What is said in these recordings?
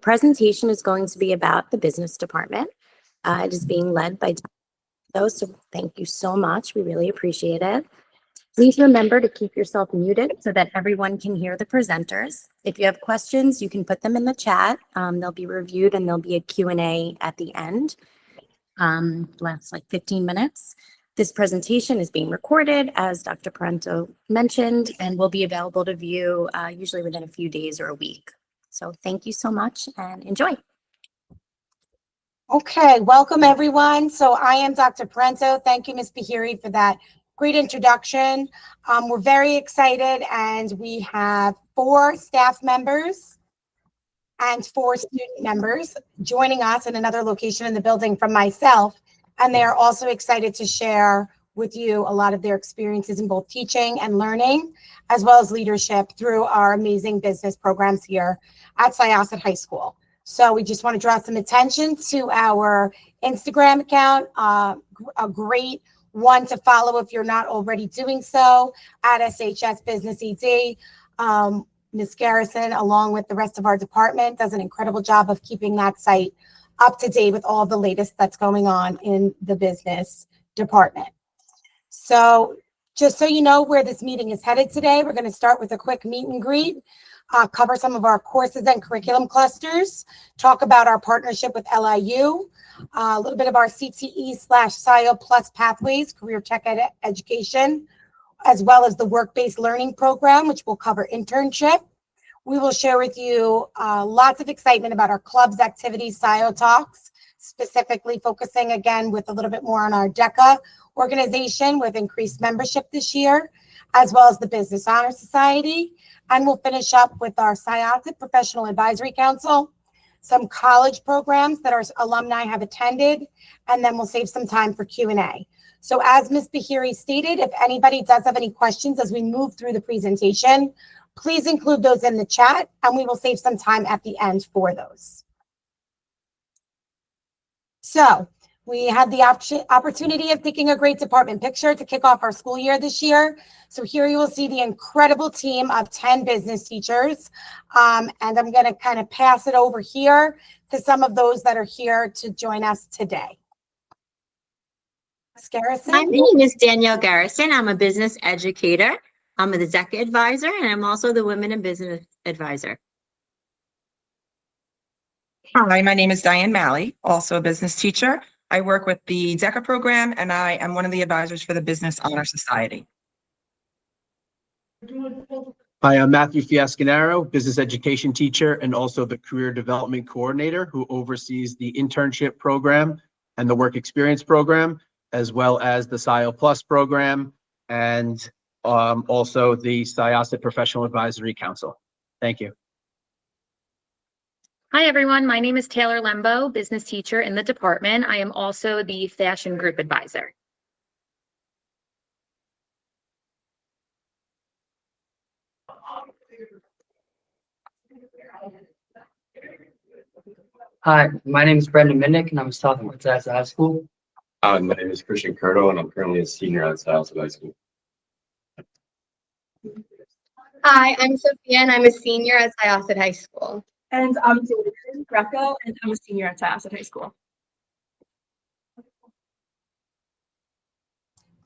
presentation is going to be about the business department. It is being led by those, so thank you so much. We really appreciate it. Please remember to keep yourself muted so that everyone can hear the presenters. If you have questions, you can put them in the chat. They'll be reviewed and there'll be a Q&A at the end. Lasts like 15 minutes. This presentation is being recorded, as Dr. Parento mentioned, and will be available to view usually within a few days or a week. So thank you so much and enjoy. Okay, welcome everyone. So I am Dr. Parento. Thank you, Ms. Bahiri, for that great introduction. We're very excited, and we have 4 staff members and 4 student members joining us in another location in the building from myself. And they are also excited to share with you a lot of their experiences in both teaching and learning, as well as leadership through our amazing business programs here at Syosset High School. So we just want to draw some attention to our Instagram account, a great one to follow if you're not already doing so, at SHS Business ED. Ms. Garrison, along with the rest of our department, does an incredible job of keeping that site up to date with all the latest that's going on in the business department. So just so you know where this meeting is headed today, we're going to start with a quick meet and greet, cover some of our courses and curriculum clusters, talk about our partnership with LIU, a little bit of our CTE/SIO Plus Pathways, Career Tech Education, as well as the work-based learning program, which will cover internship. We will share with you lots of excitement about our clubs, activities, SIO talks, specifically focusing again with a little bit more on our DECA organization with increased membership this year, as well as the Business Honor Society. And we'll finish up with our Syosset Professional Advisory Council, some college programs that our alumni have attended, and then we'll save some time for Q&A. So as Ms. Bahiri stated, if anybody does have any questions as we move through the presentation, please include those in the chat, and we will save some time at the end for those. So we had the opportunity of taking a great department picture to kick off our school year this year. So here you will see the incredible team of 10 business teachers. And I'm going to kind of pass it over here to some of those that are here to join us today. Ms. Garrison? My name is Danielle Garrison. I'm a business educator. I'm the DECA advisor, and I'm also the Women in Business advisor. Hi, my name is Diane Malley, also a business teacher. I work with the DECA program, and I am one of the advisors for the Business Honor Society. Hi, I'm Matthew Fiasconaro, business education teacher and also the career development coordinator who oversees the internship program and the work experience program, as well as the SIO Plus program and also the Syosset Professional Advisory Council. Thank you. Hi, everyone. My name is Taylor Lembo, business teacher in the department. I am also the fashion group advisor. Hi, my name is Brendan Minnick, and I'm a sophomore at Syosset High School. My name is Christian Curto, and I'm currently a senior at Syosset High School. Hi, I'm Sophia, and I'm a senior at Syosset High School. And I'm David Greco, and I'm a senior at Syosset High School.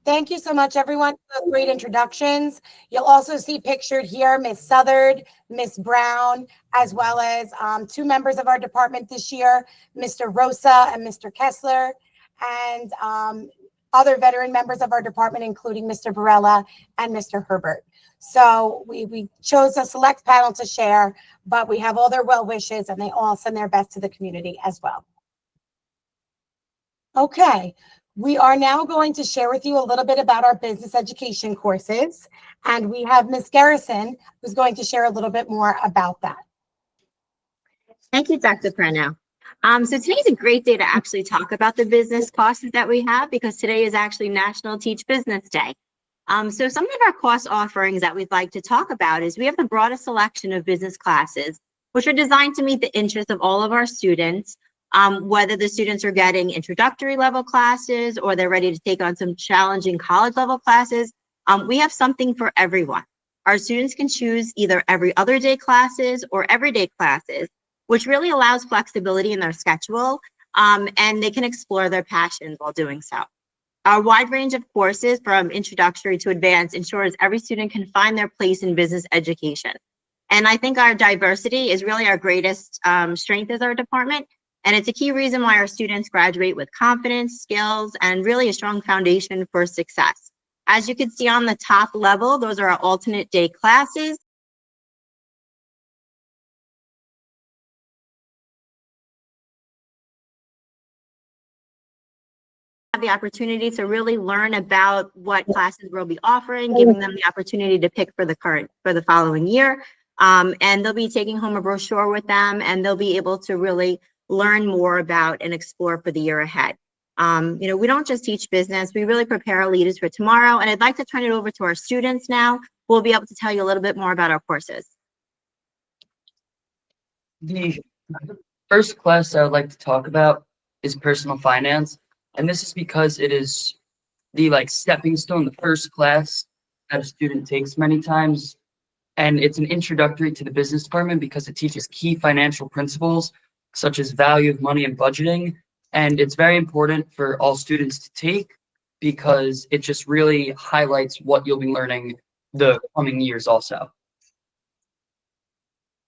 Thank you so much, everyone, for those great introductions. You'll also see pictured here Miss Southard, Miss Brown, as well as 2 members of our department this year, Mr. Rosa and Mr. Kessler, and other veteran members of our department, including Mr. Varela and Mr. Herbert. So we chose a select panel to share, but we have all their well wishes, and they all send their best to the community as well. Okay. We are now going to share with you a little bit about our business education courses, and we have Ms. Garrison, who's going to share a little bit more about that. Thank you, Dr. Parento. So today's a great day to actually talk about the business courses that we have, because today is actually National Teach Business Day. So some of our course offerings that we'd like to talk about is we have the broadest selection of business classes, which are designed to meet the interests of all of our students. Whether the students are getting introductory level classes or they're ready to take on some challenging college level classes, we have something for everyone. Our students can choose either every other day classes or everyday classes. which really allows flexibility in their schedule, and they can explore their passions while doing so. Our wide range of courses from introductory to advanced ensures every student can find their place in business education. And I think our diversity is really our greatest strength as our department. And it's a key reason why our students graduate with confidence, skills, and really a strong foundation for success. As you can see on the top level, those are our alternate day classes. Have the opportunity to really learn about what classes we'll be offering, giving them the opportunity to pick for the following year. And they'll be taking home a brochure with them, and they'll be able to really learn more about and explore for the year ahead. We don't just teach business, we really prepare our leaders for tomorrow. And I'd like to turn it over to our students now, who will be able to tell you a little bit more about our courses. The first class I would like to talk about is personal finance. And this is because it is the stepping stone, the first class that a student takes many times. And it's an introductory to the business department because it teaches key financial principles such as value of money and budgeting. And it's very important for all students to take because it just really highlights what you'll be learning the coming years also.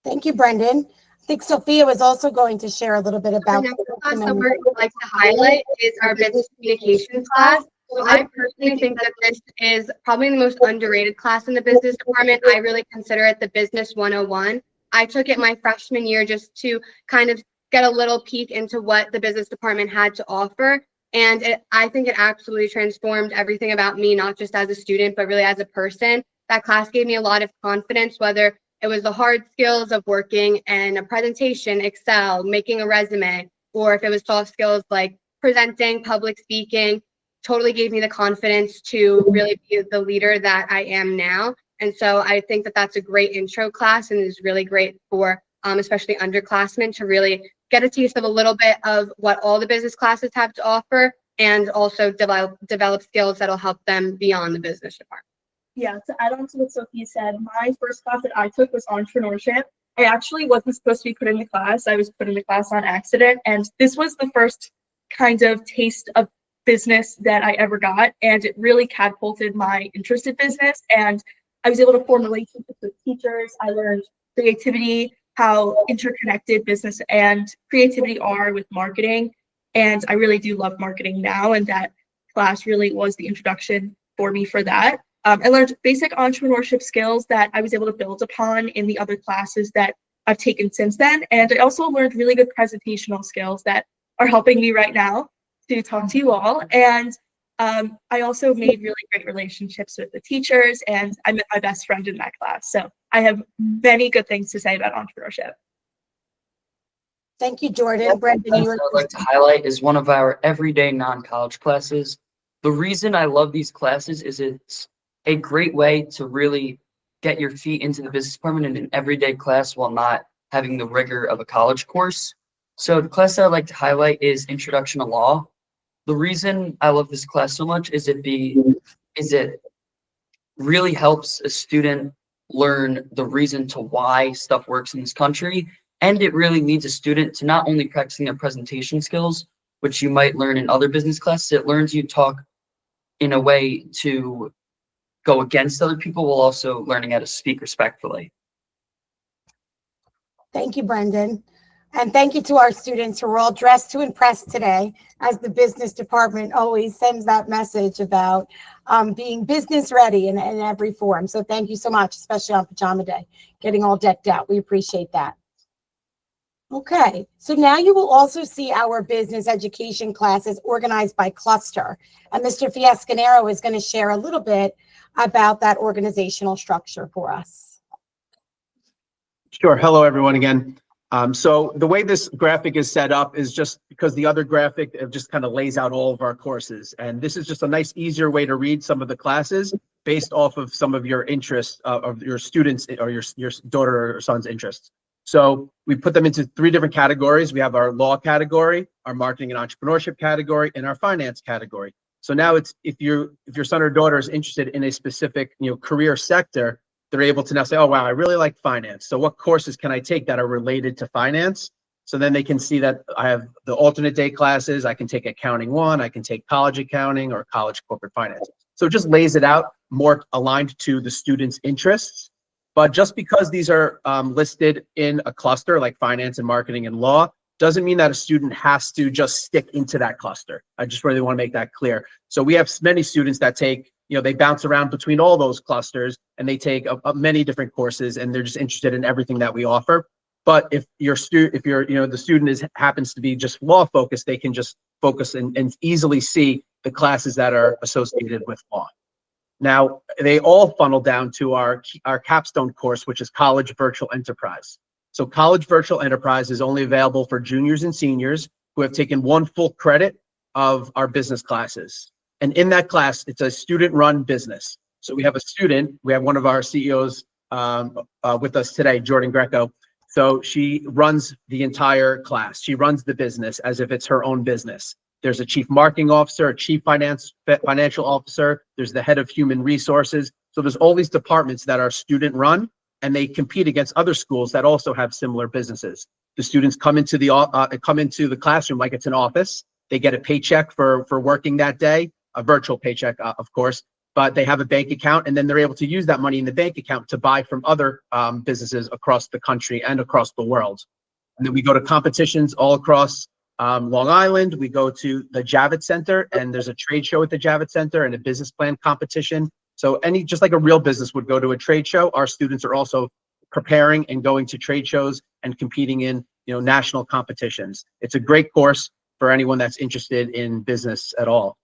Thank you, Brendan. I think Sophia was also going to share a little bit about. The next class that we'd like to highlight is our business communications class. So I personally think that this is probably the most underrated class in the business department. I really consider it the business 101. I took it my freshman year just to kind of get a little peek into what the business department had to offer. And I think it absolutely transformed everything about me, not just as a student, but really as a person. That class gave me a lot of confidence, whether it was the hard skills of working in a presentation, Excel, making a resume, or if it was soft skills like presenting, public speaking. Totally gave me the confidence to really be the leader that I am now. And so I think that that's a great intro class and is really great for especially underclassmen to really get a taste of a little bit of what all the business classes have to offer, and also develop skills that'll help them beyond the business department. Yeah, to add on to what Sophie said, my first class that I took was entrepreneurship. I actually wasn't supposed to be put in the class. I was put in the class on accident. And this was the first kind of taste of business that I ever got. And it really catapulted my interest in business. And I was able to form relationships with teachers. I learned creativity, how interconnected business and creativity are with marketing. And I really do love marketing now. And that class really was the introduction for me for that. I learned basic entrepreneurship skills that I was able to build upon in the other classes that I've taken since then. And I also learned really good presentational skills that are helping me right now to talk to you all. And I also made really great relationships with the teachers, and I met my best friend in that class. So I have many good things to say about entrepreneurship. Thank you, Jordan. Brendan, I'd like to highlight is one of our everyday non-college classes. The reason I love these classes is it's a great way to really get your feet into the business department in an everyday class while not having the rigor of a college course. So the class I'd like to highlight is Introduction to Law. The reason I love this class so much is it really helps a student learn the reason to why stuff works in this country. And it really leads a student to not only practicing their presentation skills, which you might learn in other business classes, it learns you talk in a way to go against other people while also learning how to speak respectfully. Thank you, Brendan. And thank you to our students who are all dressed to impress today, as the business department always sends that message about being business ready in every form. So thank you so much, especially on pajama day, getting all decked out. We appreciate that. Okay, so now you will also see our business education classes organized by cluster. And Mr. Fiasconero is going to share a little bit about that organizational structure for us. Sure. Hello, everyone again. So the way this graphic is set up is just because the other graphic just kind of lays out all of our courses. And this is just a nice, easier way to read some of the classes based off of some of your interests of your students or your daughter or son's interests. So we put them into 3 different categories. We have our law category, our marketing and entrepreneurship category, and our finance category. So now it's if your son or daughter is interested in a specific career sector, they're able to now say, oh, wow, I really like finance. So what courses can I take that are related to finance? So then they can see that I have the alternate day classes. I can take accounting 1, I can take college accounting or college corporate finance. So it just lays it out more aligned to the student's interests. But just because these are listed in a cluster like finance and marketing and law, doesn't mean that a student has to just stick into that cluster. I just really want to make that clear. So we have many students that take, they bounce around between all those clusters and they take many different courses and they're just interested in everything that we offer. But if the student happens to be just law focused, they can just focus and easily see the classes that are associated with law. Now, they all funnel down to our capstone course, which is College Virtual Enterprise. So College Virtual Enterprise is only available for juniors and seniors who have taken 1 full credit of our business classes. And in that class, it's a student-run business. So we have one of our CEOs with us today, Jordan Greco. So she runs the entire class. She runs the business as if it's her own business. There's a chief marketing officer, a chief financial officer. There's the head of human resources. So there's all these departments that are student run and they compete against other schools that also have similar businesses. The students come into the classroom like it's an office. They get a paycheck for working that day, a virtual paycheck, of course, but they have a bank account and then they're able to use that money in the bank account to buy from other businesses across the country and across the world. And then we go to competitions all across Long Island. We go to the Javits Center and there's a trade show at the Javits Center and a business plan competition. So just like a real business would go to a trade show, our students are also preparing and going to trade shows and competing in national competitions. It's a great course for anyone that's interested in business at all.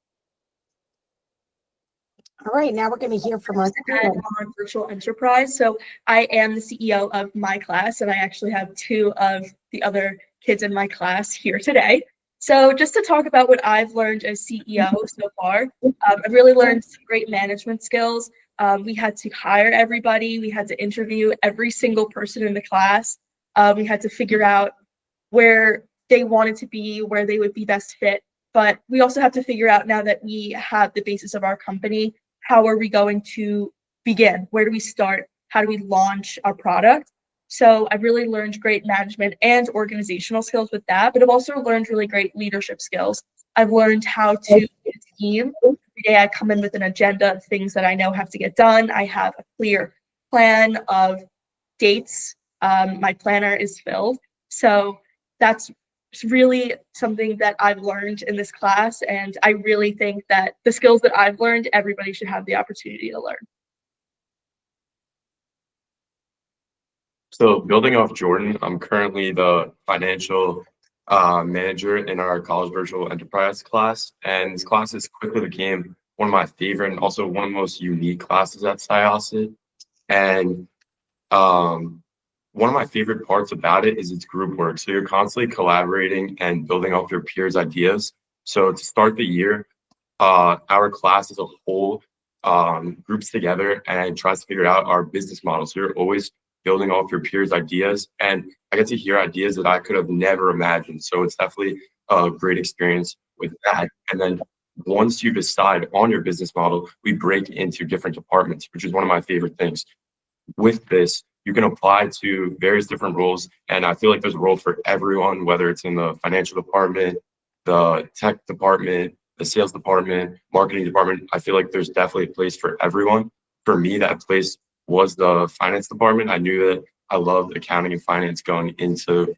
All right, now we're going to hear from our on Virtual Enterprise. So I am the CEO of my class, and I actually have 2 of the other kids in my class here today. So just to talk about what I've learned as CEO so far, I've really learned some great management skills. We had to hire everybody. We had to interview every single person in the class. We had to figure out where they wanted to be, where they would be best fit. But we also have to figure out, now that we have the basis of our company, how are we going to begin? Where do we start? How do we launch our product? So I've really learned great management and organizational skills with that, but I've also learned really great leadership skills. I've learned how to lead a team. Every day I come in with an agenda of things that I know have to get done. I have a clear plan of dates. My planner is filled. So that's really something that I've learned in this class. And I really think that the skills that I've learned, everybody should have the opportunity to learn. So building off Jordan, I'm currently the financial manager in our College Virtual Enterprise class. And this class has quickly became one of my favorite and also one of the most unique classes at Syosset. And one of my favorite parts about it is its group work. So you're constantly collaborating and building off your peers' ideas. So to start the year, our class as a whole groups together and tries to figure out our business model. So you're always building off your peers' ideas, and I get to hear ideas that I could have never imagined. So it's definitely a great experience with that. And then once you decide on your business model, we break into different departments, which is one of my favorite things. With this, you can apply to various different roles, and I feel like there's a role for everyone, whether it's in the financial department, the tech department, the sales department, marketing department. I feel like there's definitely a place for everyone. For me, that place was the finance department. I knew that I loved accounting and finance going into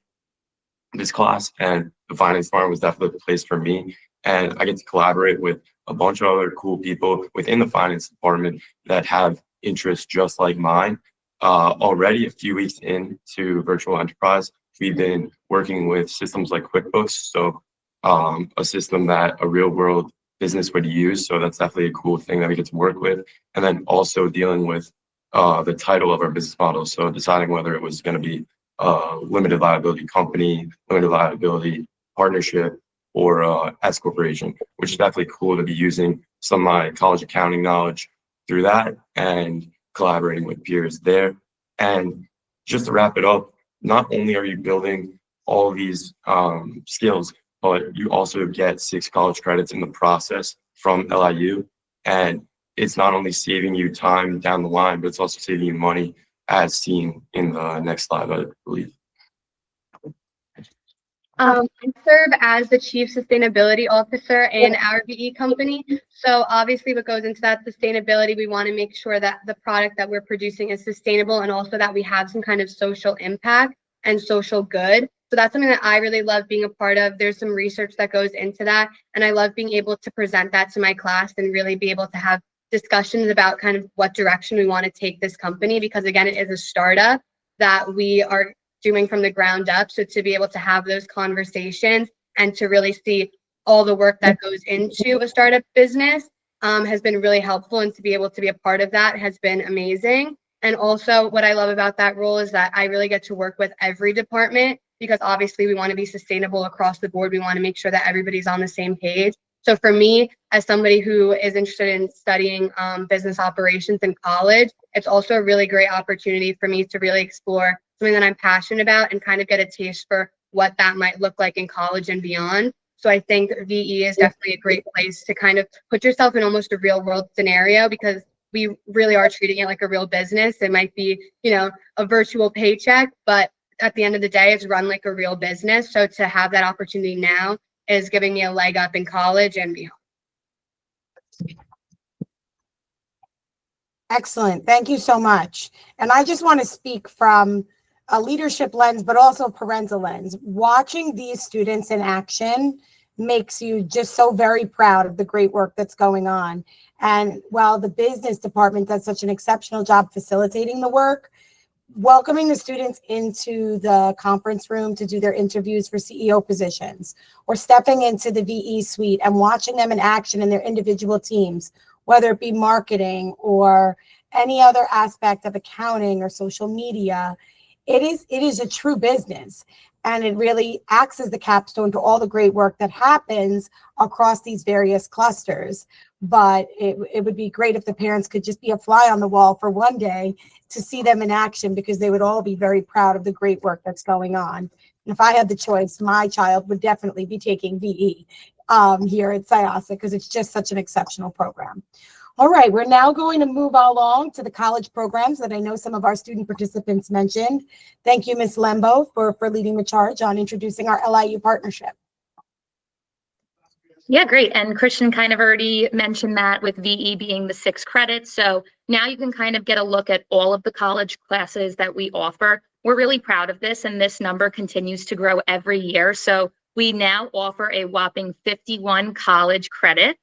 this class, and the finance department was definitely the place for me. And I get to collaborate with a bunch of other cool people within the finance department that have interests just like mine. Already a few weeks into Virtual Enterprise, we've been working with systems like QuickBooks. So a system that a real world business would use. So that's definitely a cool thing that we get to work with. And then also dealing with the title of our business model. So deciding whether it was going to be a limited liability company, limited liability partnership, or S corporation, which is definitely cool to be using some of my college accounting knowledge through that and collaborating with peers there. And just to wrap it up, not only are you building all these skills, but you also get 6 college credits in the process from LIU. And it's not only saving you time down the line, but it's also saving you money, as seen in the next slide, I believe. I serve as the Chief Sustainability Officer in our VE company. So obviously what goes into that sustainability, we want to make sure that the product that we're producing is sustainable and also that we have some kind of social impact and social good. So that's something that I really love being a part of. There's some research that goes into that, and I love being able to present that to my class and really be able to have discussions about kind of what direction we want to take this company, because again, it is a startup that we are doing from the ground up. So to be able to have those conversations and to really see all the work that goes into a startup business has been really helpful, and to be able to be a part of that has been amazing. And also what I love about that role is that I really get to work with every department, because obviously we want to be sustainable across the board. We want to make sure that everybody's on the same page. So for me, as somebody who is interested in studying business operations in college, it's also a really great opportunity for me to really explore something that I'm passionate about and kind of get a taste for what that might look like in college and beyond. So I think VE is definitely a great place to kind of put yourself in almost a real world scenario, because we really are treating it like a real business. It might be, you know, a virtual paycheck, but at the end of the day, it's run like a real business. So to have that opportunity now is giving me a leg up in college and beyond. Excellent. Thank you so much. And I just want to speak from a leadership lens, but also a parental lens. Watching these students in action makes you just so very proud of the great work that's going on. And while the business department does such an exceptional job facilitating the work, welcoming the students into the conference room to do their interviews for CEO positions, or stepping into the VE suite and watching them in action in their individual teams, whether it be marketing or any other aspect of accounting or social media, it is a true business. And it really acts as the capstone to all the great work that happens across these various clusters. But it would be great if the parents could just be a fly on the wall for one day to see them in action, because they would all be very proud of the great work that's going on. And if I had the choice, my child would definitely be taking VE here at Syosset, because it's just such an exceptional program. All right, we're now going to move along to the college programs that I know some of our student participants mentioned. Thank you, Ms. Lembo, for leading the charge on introducing our LIU partnership. Yeah, great. And Christian kind of already mentioned that with VE being the 6 credits. So now you can kind of get a look at all of the college classes that we offer. We're really proud of this, and this number continues to grow every year. So we now offer a whopping 51 college credits.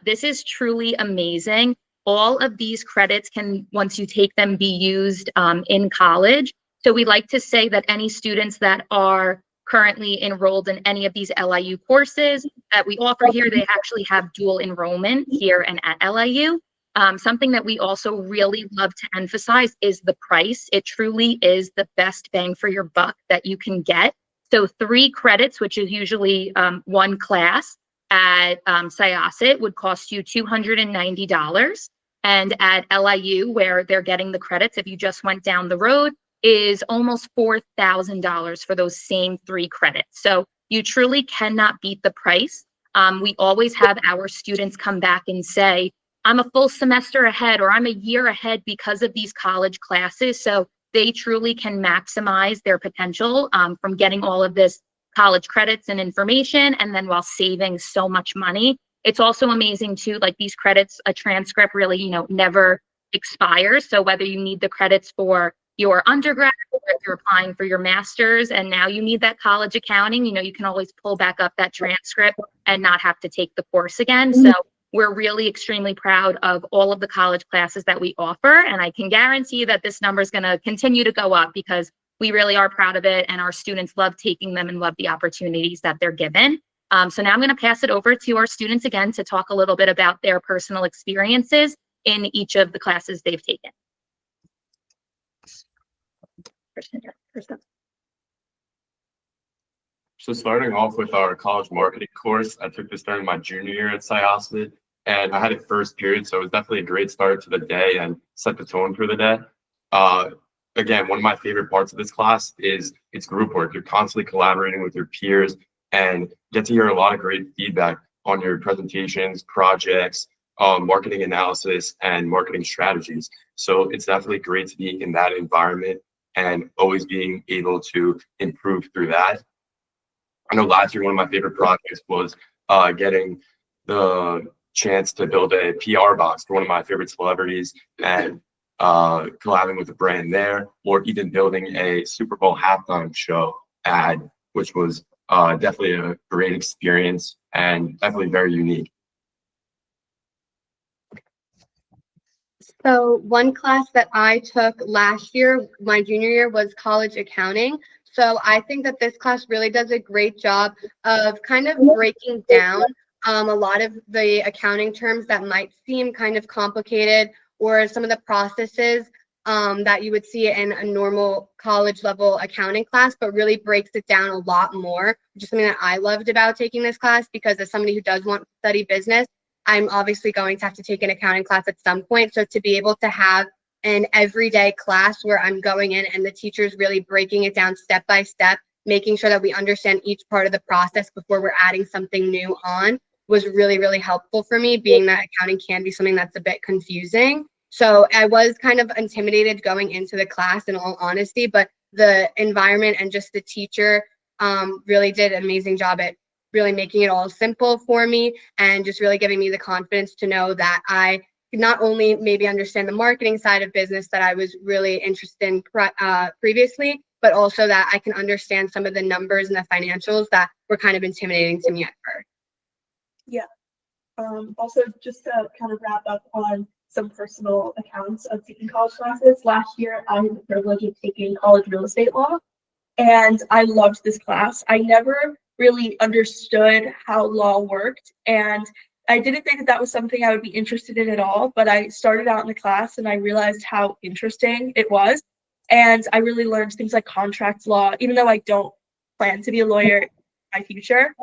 This is truly amazing. All of these credits can, once you take them, be used in college. So we like to say that any students that are currently enrolled in any of these LIU courses that we offer here, they actually have dual enrollment here and at LIU. Something that we also really love to emphasize is the price. It truly is the best bang for your buck that you can get. So 3 credits, which is usually 1 class at Syosset, would cost you $290. And at LIU, where they're getting the credits, if you just went down the road, is almost $4,000 for those same 3 credits. So you truly cannot beat the price. We always have our students come back and say, I'm a full semester ahead, or I'm a year ahead because of these college classes. So they truly can maximize their potential from getting all of this college credits and information, and then while saving so much money. It's also amazing too, like these credits, a transcript really, never expires. So whether you need the credits for your undergrad, or if you're applying for your master's and now you need that college accounting, you can always pull back up that transcript and not have to take the course again. So we're really extremely proud of all of the college classes that we offer. And I can guarantee that this number is going to continue to go up, because we really are proud of it, and our students love taking them and love the opportunities that they're given. So now I'm going to pass it over to our students again to talk a little bit about their personal experiences in each of the classes they've taken. So starting off with our college marketing course, I took this during my junior year at Syosset, and I had it first period, so it was definitely a great start to the day and set the tone for the day. Again, one of my favorite parts of this class is it's group work. You're constantly collaborating with your peers and get to hear a lot of great feedback on your presentations, projects, marketing analysis and marketing strategies. So it's definitely great to be in that environment and always being able to improve through that. I know last year one of my favorite projects was getting the chance to build a PR box for one of my favorite celebrities and collabing with the brand there, or even building a Super Bowl halftime show ad, which was definitely a great experience and definitely very unique. So one class that I took last year, my junior year, was college accounting. So I think that this class really does a great job of kind of breaking down a lot of the accounting terms that might seem kind of complicated, or some of the processes that you would see in a normal college level accounting class, but really breaks it down a lot more, which is something that I loved about taking this class, because as somebody who does want to study business, I'm obviously going to have to take an accounting class at some point. So to be able to have an everyday class where I'm going in and the teacher's really breaking it down step by step, making sure that we understand each part of the process before we're adding something new on, was really, really helpful for me, being that accounting can be something that's a bit confusing. So I was kind of intimidated going into the class, in all honesty, but the environment and just the teacher really did an amazing job at really making it all simple for me, and just really giving me the confidence to know that I could not only maybe understand the marketing side of business that I was really interested in previously, but also that I can understand some of the numbers and the financials that were kind of intimidating to me at first. Yeah. Also, just to kind of wrap up on some personal accounts of taking college classes, last year I had the privilege of taking college real estate law, and I loved this class. I never really understood how law worked, and I didn't think that that was something I would be interested in at all, but I started out in the class and I realized how interesting it was, and I really learned things like contract law, even though I don't plan to be a lawyer in my future.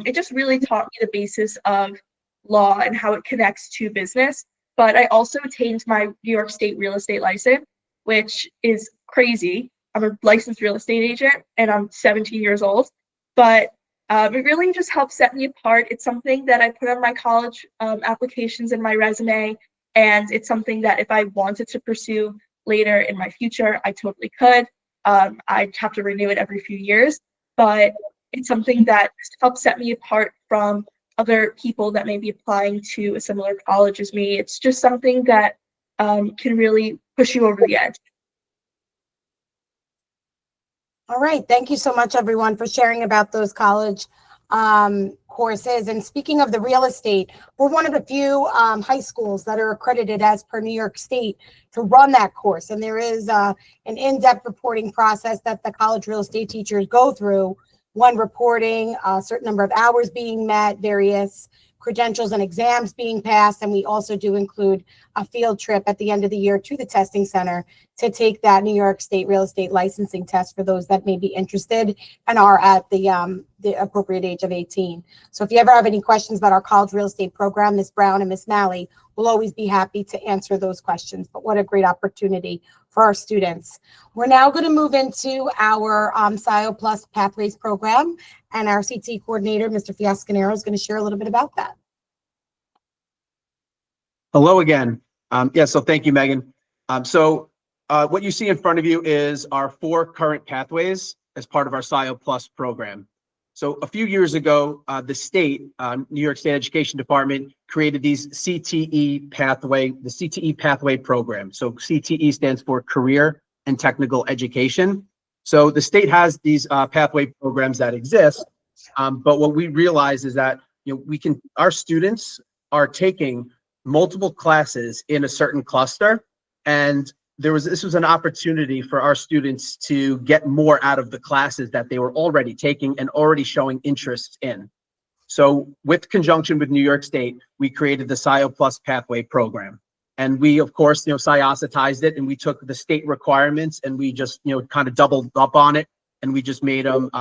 It just really taught me the basis of law and how it connects to business. But I also attained my New York State real estate license, which is crazy. I'm a licensed real estate agent and I'm 17 years old, but it really just helps set me apart. It's something that I put on my college applications and my resume, and it's something that if I wanted to pursue later in my future, I totally could. I'd have to renew it every few years, but it's something that helps set me apart from other people that may be applying to a similar college as me. It's just something that can really push you over the edge. All right. Thank you so much, everyone, for sharing about those college courses. And speaking of the real estate, we're one of the few high schools that are accredited as per New York State to run that course. And there is an in-depth reporting process that the college real estate teachers go through, one reporting a certain number of hours being met, various credentials and exams being passed. And we also do include a field trip at the end of the year to the testing center to take that New York State real estate licensing test for those that may be interested and are at the appropriate age of 18. So if you ever have any questions about our college real estate program, Ms. Brown and Ms. Malley will always be happy to answer those questions. But what a great opportunity for our students. We're now going to move into our SIO Plus Pathways program, and our CT coordinator, Mr. Fiasconero, is going to share a little bit about that. Hello again. So thank you, Megan. What you see in front of you is our 4 current pathways as part of our SIO Plus program. So a few years ago, the state, New York State Education Department, created these CTE pathway, the CTE pathway program. So CTE stands for Career and Technical Education. So the state has these pathway programs that exist, but what we realize is that our students are taking multiple classes in a certain cluster, and this was an opportunity for our students to get more out of the classes that they were already taking and already showing interest in. So with conjunction with New York State, we created the SIO Plus Pathway program. And we, of course, Syossetized it, and we took the state requirements and we just, kind of doubled up on it, and we just made them,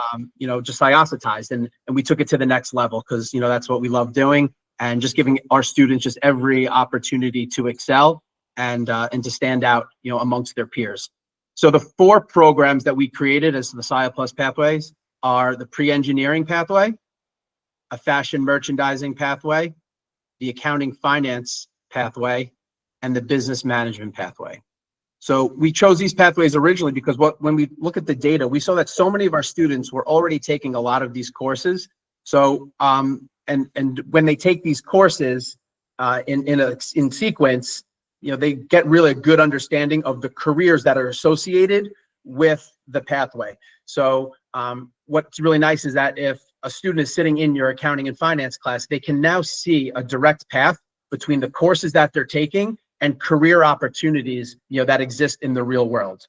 just Syossetized, and we took it to the next level because, that's what we love doing, and just giving our students just every opportunity to excel and to stand out, amongst their peers. So the 4 programs that we created as the SIO Plus Pathways are the pre-engineering pathway, a fashion merchandising pathway, the accounting finance pathway, and the business management pathway. So we chose these pathways originally because when we look at the data, we saw that so many of our students were already taking a lot of these courses. So and when they take these courses in sequence, they get really a good understanding of the careers that are associated with the pathway. So what's really nice is that if a student is sitting in your accounting and finance class, they can now see a direct path between the courses that they're taking and career opportunities, that exist in the real world.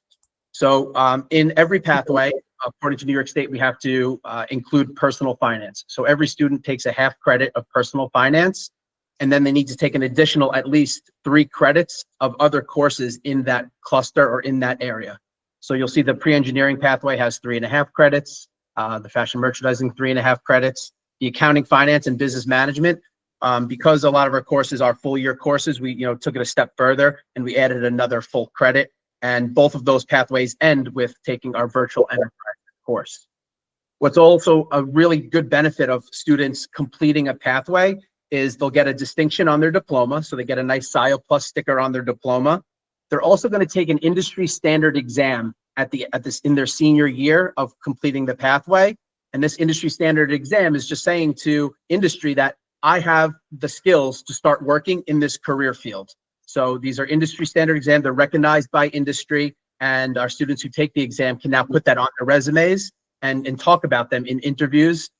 So in every pathway, according to New York State, we have to include personal finance. So every student takes a half credit of personal finance, and then they need to take an additional at least 3 credits of other courses in that cluster or in that area. So you'll see the pre-engineering pathway has 3.5 credits, the fashion merchandising 3.5 credits, the accounting, finance, and business management. Because a lot of our courses are full year courses, we took it a step further and we added another full credit. And both of those pathways end with taking our virtual enterprise course. What's also a really good benefit of students completing a pathway is they'll get a distinction on their diploma. So they get a nice SIO Plus sticker on their diploma. They're also going to take an industry standard exam in their senior year of completing the pathway. And this industry standard exam is just saying to industry that I have the skills to start working in this career field. So these are industry standard exams. They're recognized by industry, and our students who take the exam can now put that on their resumes and talk about them in interviews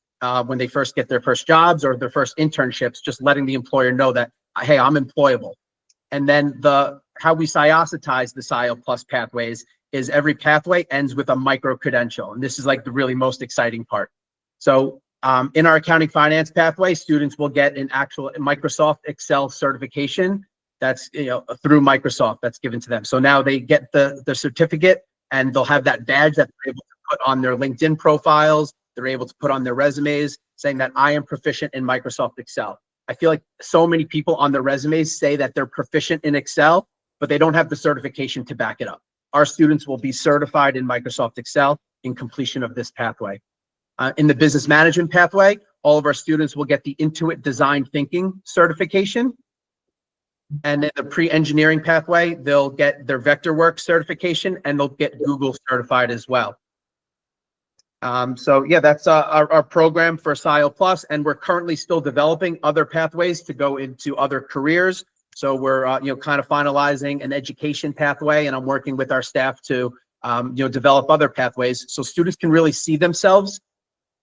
when they first get their first jobs or their first internships, just letting the employer know that, hey, I'm employable. And then how we Syosetize the SIO Plus pathways is every pathway ends with a micro credential. And this is like the really most exciting part. So in our accounting finance pathway, students will get an actual Microsoft Excel certification that's through Microsoft that's given to them. So now they get the certificate and they'll have that badge that they're able to put on their LinkedIn profiles. They're able to put on their resumes saying that I am proficient in Microsoft Excel. I feel like so many people on their resumes say that they're proficient in Excel, but they don't have the certification to back it up. Our students will be certified in Microsoft Excel in completion of this pathway. In the business management pathway, all of our students will get the Intuit Design Thinking certification. And in the pre-engineering pathway, they'll get their Vectorworks certification and they'll get Google certified as well. So yeah, that's our program for SIO Plus, and we're currently still developing other pathways to go into other careers. So we're kind of finalizing an education pathway, and I'm working with our staff to develop other pathways so students can really see themselves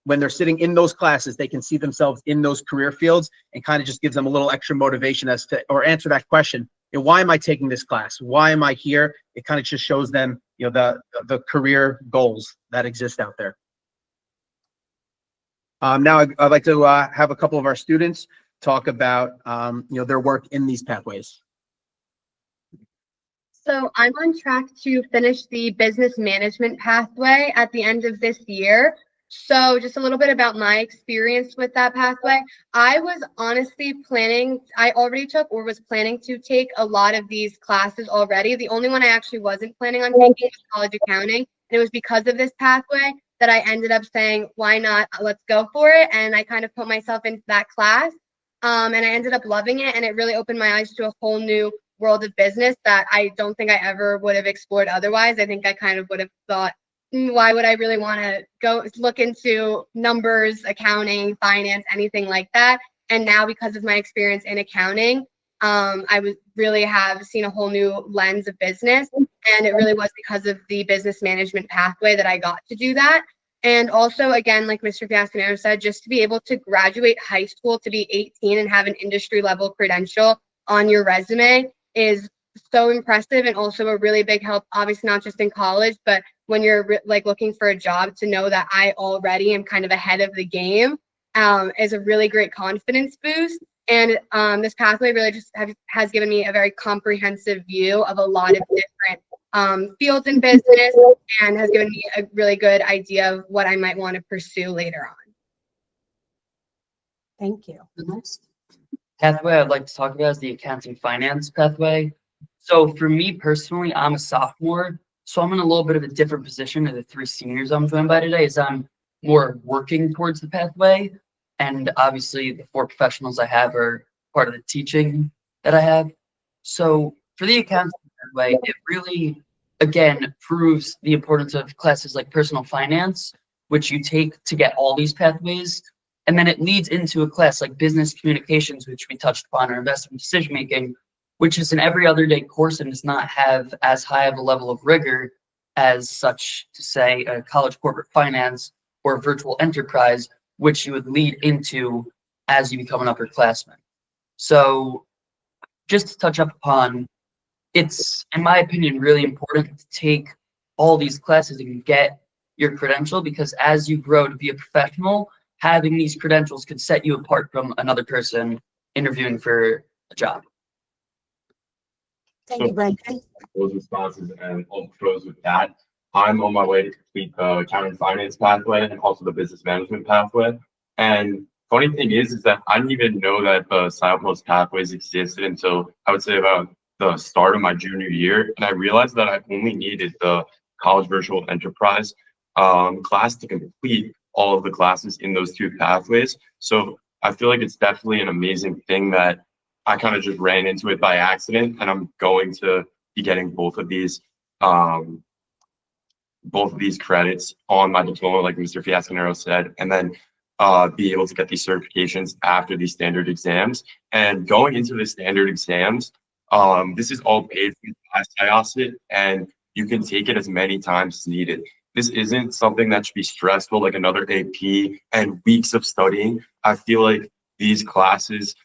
when they're sitting in those classes. They can see themselves in those career fields, and kind of just gives them a little extra motivation as to, or answer that question, why am I taking this class? Why am I here? It kind of just shows them, the career goals that exist out there. Now I'd like to have a couple of our students talk about, their work in these pathways. So I'm on track to finish the business management pathway at the end of this year. So just a little bit about my experience with that pathway. I was honestly I already took or was planning to take a lot of these classes already. The only one I actually wasn't planning on taking was college accounting. And it was because of this pathway that I ended up saying, why not? Let's go for it. And I kind of put myself into that class. And I ended up loving it. And it really opened my eyes to a whole new world of business that I don't think I ever would have explored otherwise. I think I kind of would have thought, why would I really want to go look into numbers, accounting, finance, anything like that? And now because of my experience in accounting, I would really have seen a whole new lens of business. And it really was because of the business management pathway that I got to do that. And also, again, like Mr. Fiasconero said, just to be able to graduate high school, to be 18 and have an industry level credential on your resume is so impressive, and also a really big help, obviously not just in college, but when you're looking for a job, to know that I already am kind of ahead of the game is a really great confidence boost. And this pathway really just has given me a very comprehensive view of a lot of different fields in business, and has given me a really good idea of what I might want to pursue later on. Thank you. The next pathway I'd like to talk about is the accounting finance pathway. So for me personally, I'm a sophomore, so I'm in a little bit of a different position than the 3 seniors I'm joined by today, as I'm more working towards the pathway. And obviously the 4 professionals I have are part of the teaching that I have. So for the accounting pathway, it really, again, proves the importance of classes like personal finance, which you take to get all these pathways. And then it leads into a class like business communications, which we touched upon, or investment decision making, which is an every other day course and does not have as high of a level of rigor as such to say a college corporate finance or virtual enterprise, which you would lead into as you become an upperclassman. So just to touch up upon, it's, in my opinion, really important to take all these classes and get your credential, because as you grow to be a professional, having these credentials could set you apart from another person interviewing for a job. Thank you, Brendan. Those responses and I'll close with that. I'm on my way to complete the accounting finance pathway and also the business management pathway. And funny thing is that I didn't even know that the SIOPOS pathways existed until I would say about the start of my junior year. And I realized that I only needed the college virtual enterprise class to complete all of the classes in those two pathways. So I feel like it's definitely an amazing thing that I kind of just ran into it by accident, and I'm going to be getting both of these credits on my diploma, like Mr. Fiasconero said, and then be able to get these certifications after these standard exams. And going into the standard exams, this is all paid for by Syosset, and you can take it as many times as needed. This isn't something that should be stressful, like another AP and weeks of studying. I feel like these classes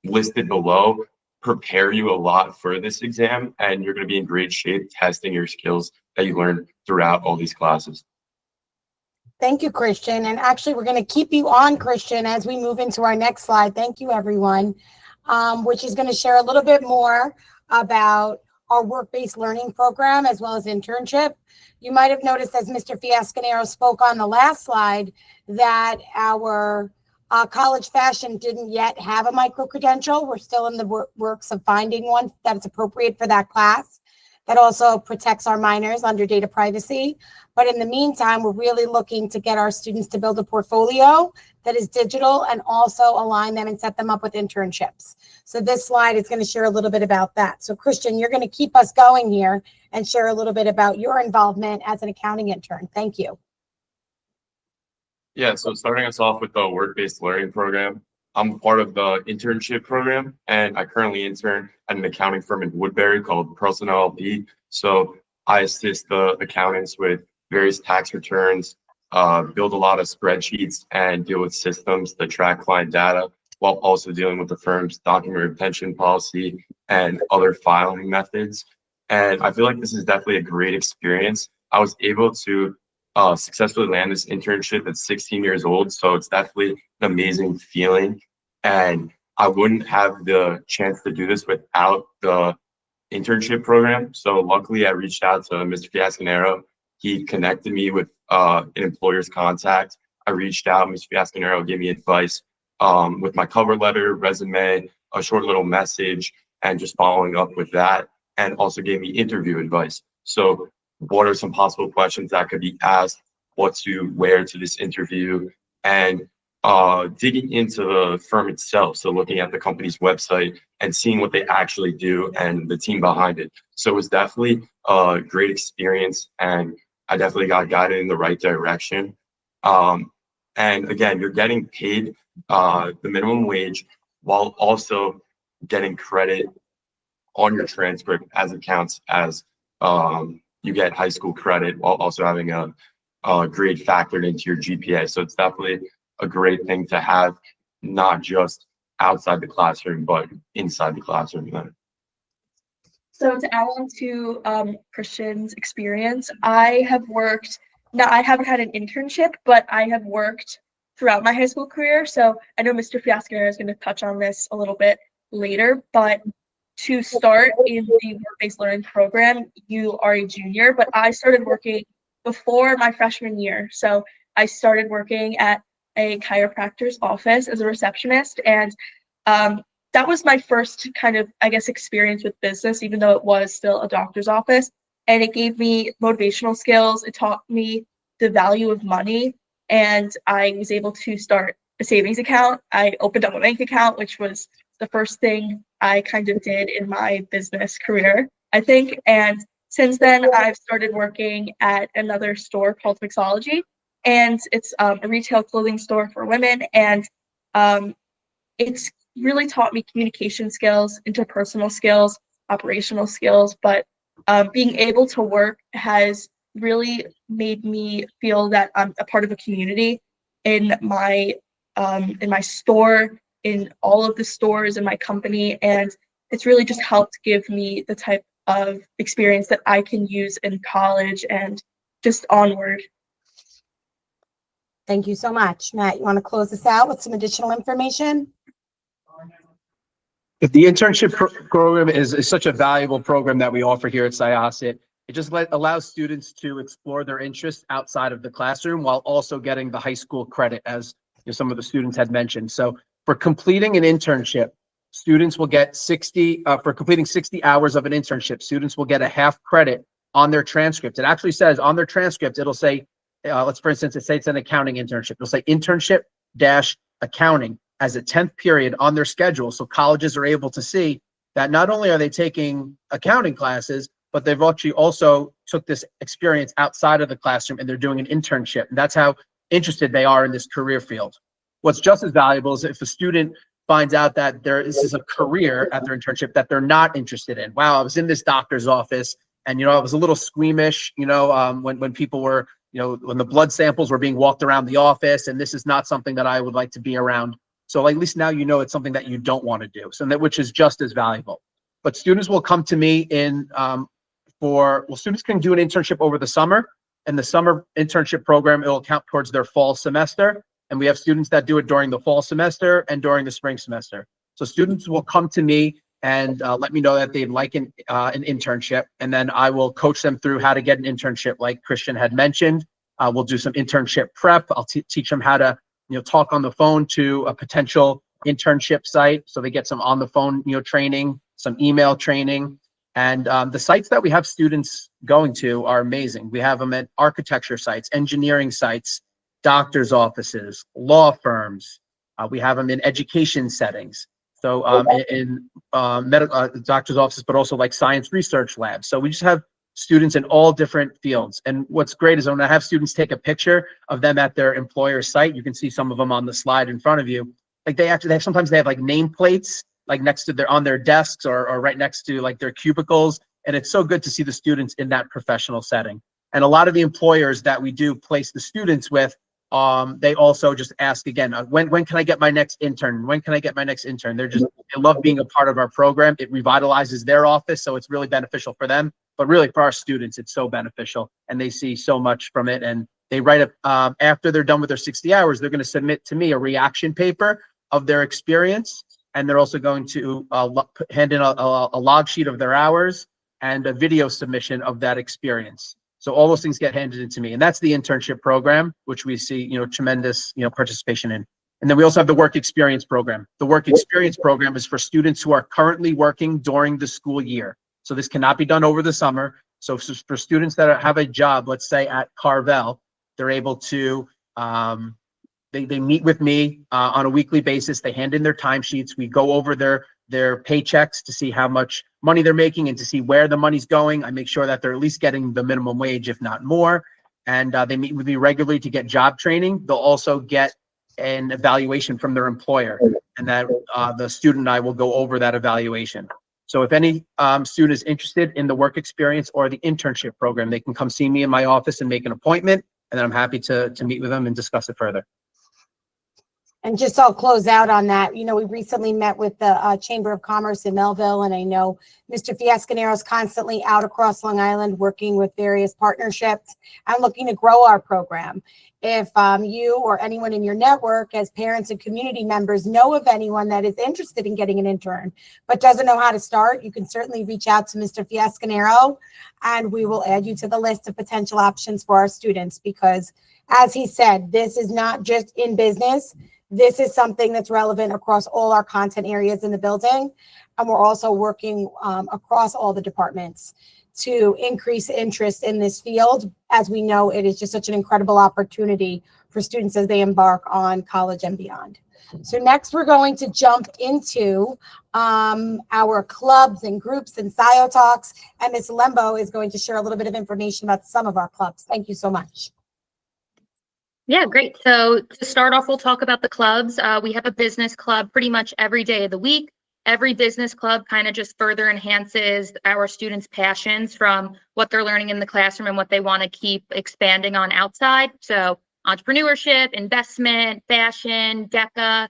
listed below prepare you a lot for this exam, and you're going to be in great shape testing your skills that you learned throughout all these classes. Thank you, Christian. And actually, we're going to keep you on, Christian, as we move into our next slide. Thank you, everyone, which is going to share a little bit more about our work-based learning program as well as internship. You might have noticed, as Mr. Fiasconero spoke on the last slide, that our college fashion didn't yet have a micro-credential. We're still in the works of finding one that's appropriate for that class, that also protects our minors under data privacy. But in the meantime, we're really looking to get our students to build a portfolio that is digital and also align them and set them up with internships. So this slide is going to share a little bit about that. So Christian, you're going to keep us going here and share a little bit about your involvement as an accounting intern. Thank you. Yeah, so starting us off with the work-based learning program, I'm part of the internship program, and I currently intern at an accounting firm in Woodbury called Personnel LP. So I assist the accountants with various tax returns, build a lot of spreadsheets, and deal with systems that track client data, while also dealing with the firm's document retention policy and other filing methods. And I feel like this is definitely a great experience. I was able to successfully land this internship at 16 years old. So it's definitely an amazing feeling. And I wouldn't have the chance to do this without the internship program. So luckily I reached out to Mr. Fiasconero. He connected me with an employer's contact. I reached out, Mr. Fiasconero gave me advice with my cover letter, resume, a short little message, and just following up with that, and also gave me interview advice. So what are some possible questions that could be asked, what to wear to this interview, and digging into the firm itself. So looking at the company's website and seeing what they actually do and the team behind it. So it was definitely a great experience, and I definitely got guided in the right direction. And again, you're getting paid the minimum wage while also getting credit on your transcript as it counts as you get high school credit, while also having a grade factored into your GPA. So it's definitely a great thing to have, not just outside the classroom, but inside the classroom. So to add on to Christian's experience, I have worked, now I haven't had an internship, but I have worked throughout my high school career. So I know Mr. Fiasconero is going to touch on this a little bit later, but to start in the work-based learning program, you are a junior, but I started working before my freshman year. So I started working at a chiropractor's office as a receptionist, and that was my first kind of, I guess, experience with business, even though it was still a doctor's office. And it gave me motivational skills. It taught me the value of money, and I was able to start a savings account. I opened up a bank account, which was the first thing I kind of did in my business career, I think. And since then, I've started working at another store called Mixology, and it's a retail clothing store for women. And it's really taught me communication skills, interpersonal skills, operational skills. But being able to work has really made me feel that I'm a part of a community in my store, in all of the stores in my company, and it's really just helped give me the type of experience that I can use in college and just onward. Thank you so much. Matt, you want to close this out with some additional information? If the internship program is such a valuable program that we offer here at Syosset, it just allows students to explore their interests outside of the classroom while also getting the high school credit, as some of the students had mentioned. So for completing an internship, students will get 60, for completing 60 hours of an internship, students will get a half credit on their transcript. It actually says on their transcript, it'll say, let's, for instance, say it's an accounting internship. It'll say internship dash accounting as a 10th period on their schedule. So colleges are able to see that not only are they taking accounting classes, but they've actually also took this experience outside of the classroom and they're doing an internship. And that's how interested they are in this career field. What's just as valuable is if a student finds out that this is a career at their internship that they're not interested in. Wow, I was in this doctor's office and, I was a little squeamish, when people were, when the blood samples were being walked around the office, and this is not something that I would like to be around. So at least now it's something that you don't want to do. So which is just as valuable. But students will come to me students can do an internship over the summer, and the summer internship program, it will count towards their fall semester. And we have students that do it during the fall semester and during the spring semester. So students will come to me and let me know that they'd like an internship. And then I will coach them through how to get an internship. Like Christian had mentioned, we'll do some internship prep. I'll teach them how to, talk on the phone to a potential internship site. So they get some on the phone, training, some email training. And the sites that we have students going to are amazing. We have them at architecture sites, engineering sites, doctor's offices, law firms. We have them in education settings. So in medical doctor's offices, but also like science research labs. So we just have students in all different fields. And what's great is when I have students take a picture of them at their employer site, you can see some of them on the slide in front of you. Like sometimes they have like nameplates like next to on their desks or right next to like their cubicles. And it's so good to see the students in that professional setting. And a lot of the employers that we do place the students with, they also just ask again, when can I get my next intern? When can I get my next intern? They love being a part of our program. It revitalizes their office. So it's really beneficial for them, but really for our students, it's so beneficial and they see so much from it. And they write after they're done with their 60 hours, they're going to submit to me a reaction paper of their experience. And they're also going to hand in a log sheet of their hours and a video submission of that experience. So all those things get handed into me. And that's the internship program, which we see, tremendous, participation in. And then we also have the work experience program. The work experience program is for students who are currently working during the school year. So this cannot be done over the summer. So for students that have a job, let's say at Carvel, they're able to, they meet with me on a weekly basis. They hand in their timesheets. We go over their paychecks to see how much money they're making and to see where the money's going. I make sure that they're at least getting the minimum wage, if not more. And they meet with me regularly to get job training. They'll also get an evaluation from their employer, and that the student and I will go over that evaluation. So if any student is interested in the work experience or the internship program, they can come see me in my office and make an appointment, and then I'm happy to meet with them and discuss it further. And just I'll close out on that. We recently met with the Chamber of Commerce in Melville, and I know Mr. Fiasconero is constantly out across Long Island working with various partnerships and looking to grow our program. If you or anyone in your network as parents and community members know of anyone that is interested in getting an intern but doesn't know how to start, you can certainly reach out to Mr. Fiasconero and we will add you to the list of potential options for our students, because as he said, this is not just in business. This is something that's relevant across all our content areas in the building. And we're also working across all the departments to increase interest in this field, as we know it is just such an incredible opportunity for students as they embark on college and beyond. So next we're going to jump into our clubs and groups and SIO talks, and Ms. Lembo is going to share a little bit of information about some of our clubs. Thank you so much. Yeah, great. So to start off, we'll talk about the clubs. We have a business club pretty much every day of the week. Every business club kind of just further enhances our students' passions from what they're learning in the classroom and what they want to keep expanding on outside. So entrepreneurship, investment, fashion, DECA,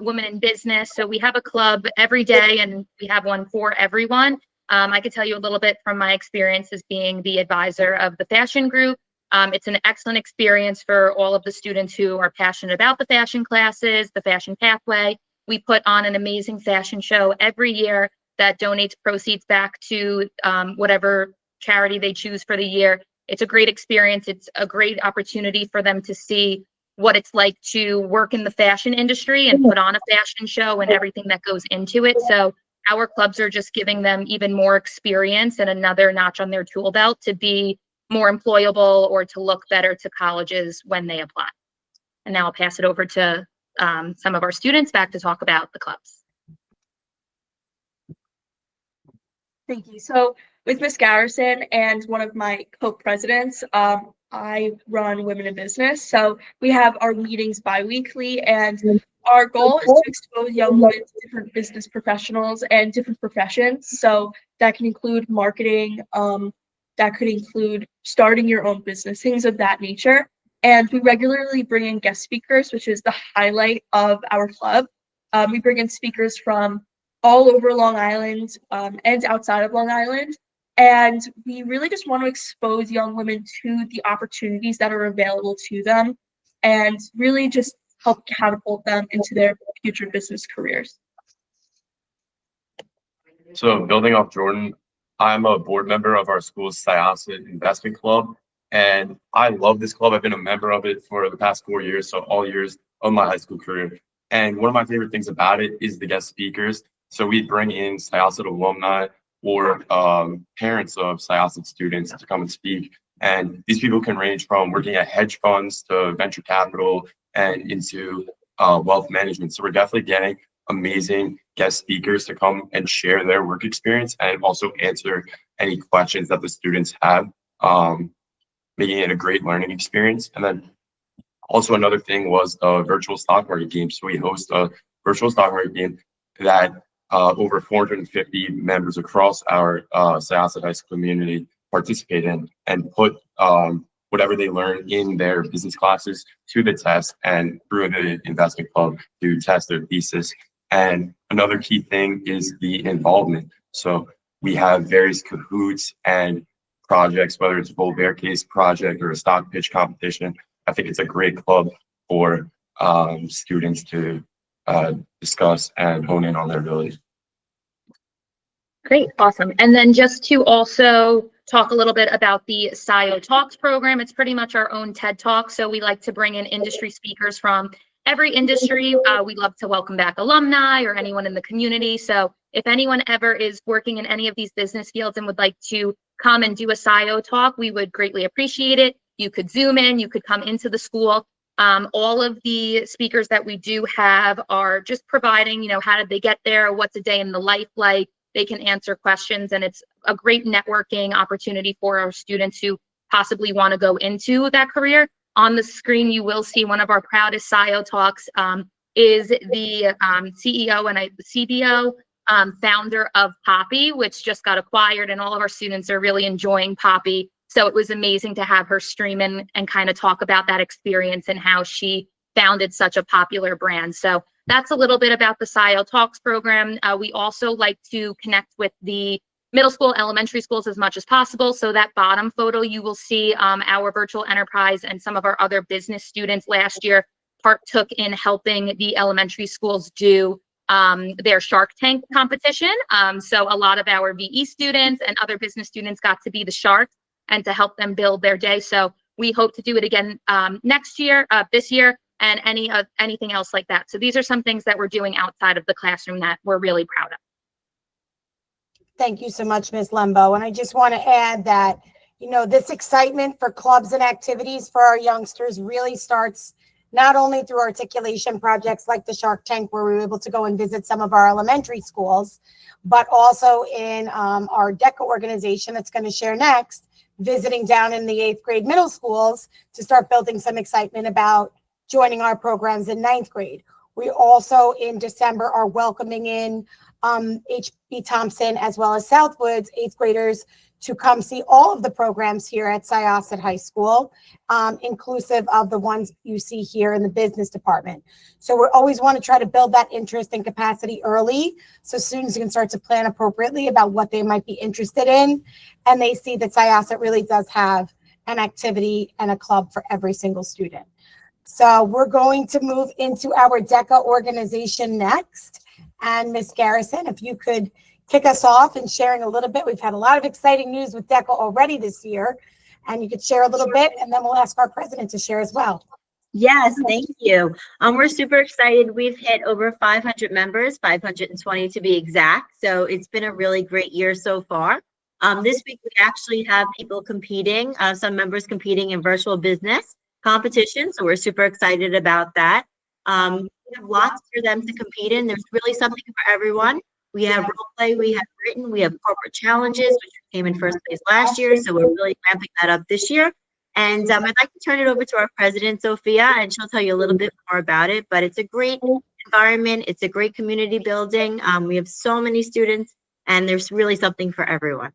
women in business. So we have a club every day and we have one for everyone. I could tell you a little bit from my experience as being the advisor of the fashion group. It's an excellent experience for all of the students who are passionate about the fashion classes, the fashion pathway. We put on an amazing fashion show every year that donates proceeds back to whatever charity they choose for the year. It's a great experience. It's a great opportunity for them to see what it's like to work in the fashion industry and put on a fashion show and everything that goes into it. So our clubs are just giving them even more experience and another notch on their tool belt to be more employable or to look better to colleges when they apply. And now I'll pass it over to some of our students back to talk about the clubs. Thank you. So with Ms. Garrison and one of my co-presidents, I run Women in Business. So we have our meetings bi-weekly, and our goal is to expose young women to different business professionals and different professions. So that can include marketing, that could include starting your own business, things of that nature. And we regularly bring in guest speakers, which is the highlight of our club. We bring in speakers from all over Long Island and outside of Long Island. And we really just want to expose young women to the opportunities that are available to them and really just help catapult them into their future business careers. So building off Jordan, I'm a board member of our school's Syosset Investment Club, and I love this club. I've been a member of it for the past 4 years, so all years of my high school career. And one of my favorite things about it is the guest speakers. So we bring in Syosset alumni or parents of Syosset students to come and speak. And these people can range from working at hedge funds to venture capital and into wealth management. So we're definitely getting amazing guest speakers to come and share their work experience and also answer any questions that the students have, making it a great learning experience. And then also another thing was a virtual stock market game. So we host a virtual stock market game that over 450 members across our Syosset High School community participate in and put whatever they learn in their business classes to the test and through the investment club to test their thesis. And another key thing is the involvement. So we have various cahoots and projects, whether it's a bull bear case project or a stock pitch competition. I think it's a great club for students to discuss and hone in on their abilities. Great, awesome. And then just to also talk a little bit about the SIO Talks program, it's pretty much our own TED Talk. So we like to bring in industry speakers from every industry. We love to welcome back alumni or anyone in the community. So if anyone ever is working in any of these business fields and would like to come and do a SIO Talk, we would greatly appreciate it. You could Zoom in, you could come into the school. All of the speakers that we do have are just providing, how did they get there? What's a day in the life like? They can answer questions, and it's a great networking opportunity for our students who possibly want to go into that career. On the screen, you will see one of our proudest SIO Talks is the CEO and the CDO, founder of Poppy, which just got acquired, and all of our students are really enjoying Poppy. So it was amazing to have her stream in and kind of talk about that experience and how she founded such a popular brand. So that's a little bit about the SIO Talks program. We also like to connect with the middle school, elementary schools as much as possible. So that bottom photo, you will see our virtual enterprise and some of our other business students last year partook in helping the elementary schools do their Shark Tank competition. So a lot of our VE students and other business students got to be the sharks and to help them build their day. So we hope to do it again next year, this year, and anything else like that. So these are some things that we're doing outside of the classroom that we're really proud of. Thank you so much, Ms. Lembo. And I just want to add that, this excitement for clubs and activities for our youngsters really starts not only through articulation projects like the Shark Tank, where we were able to go and visit some of our elementary schools, but also in our DECA organization that's going to share next, visiting down in the 8th grade middle schools to start building some excitement about joining our programs in 9th grade. We also in December are welcoming in HB Thompson as well as Southwood's 8th graders to come see all of the programs here at Syosset High School, inclusive of the ones you see here in the business department. So we always want to try to build that interest and capacity early, so students can start to plan appropriately about what they might be interested in, and they see that Syosset really does have an activity and a club for every single student. So we're going to move into our DECA organization next. And Ms. Garrison, if you could kick us off and sharing a little bit. We've had a lot of exciting news with DECA already this year, and you could share a little bit, and then we'll ask our president to share as well. Yes, thank you. We're super excited. We've hit over 500 members, 520 to be exact. So it's been a really great year so far. This week we actually have people competing, some members competing in virtual business competition. So we're super excited about that. We have lots for them to compete in. There's really something for everyone. We have role play, we have written, we have corporate challenges, which came in first place last year. So we're really ramping that up this year. And I'd like to turn it over to our president, Sophia, and she'll tell you a little bit more about it. But it's a great environment. It's a great community building. We have so many students, and there's really something for everyone.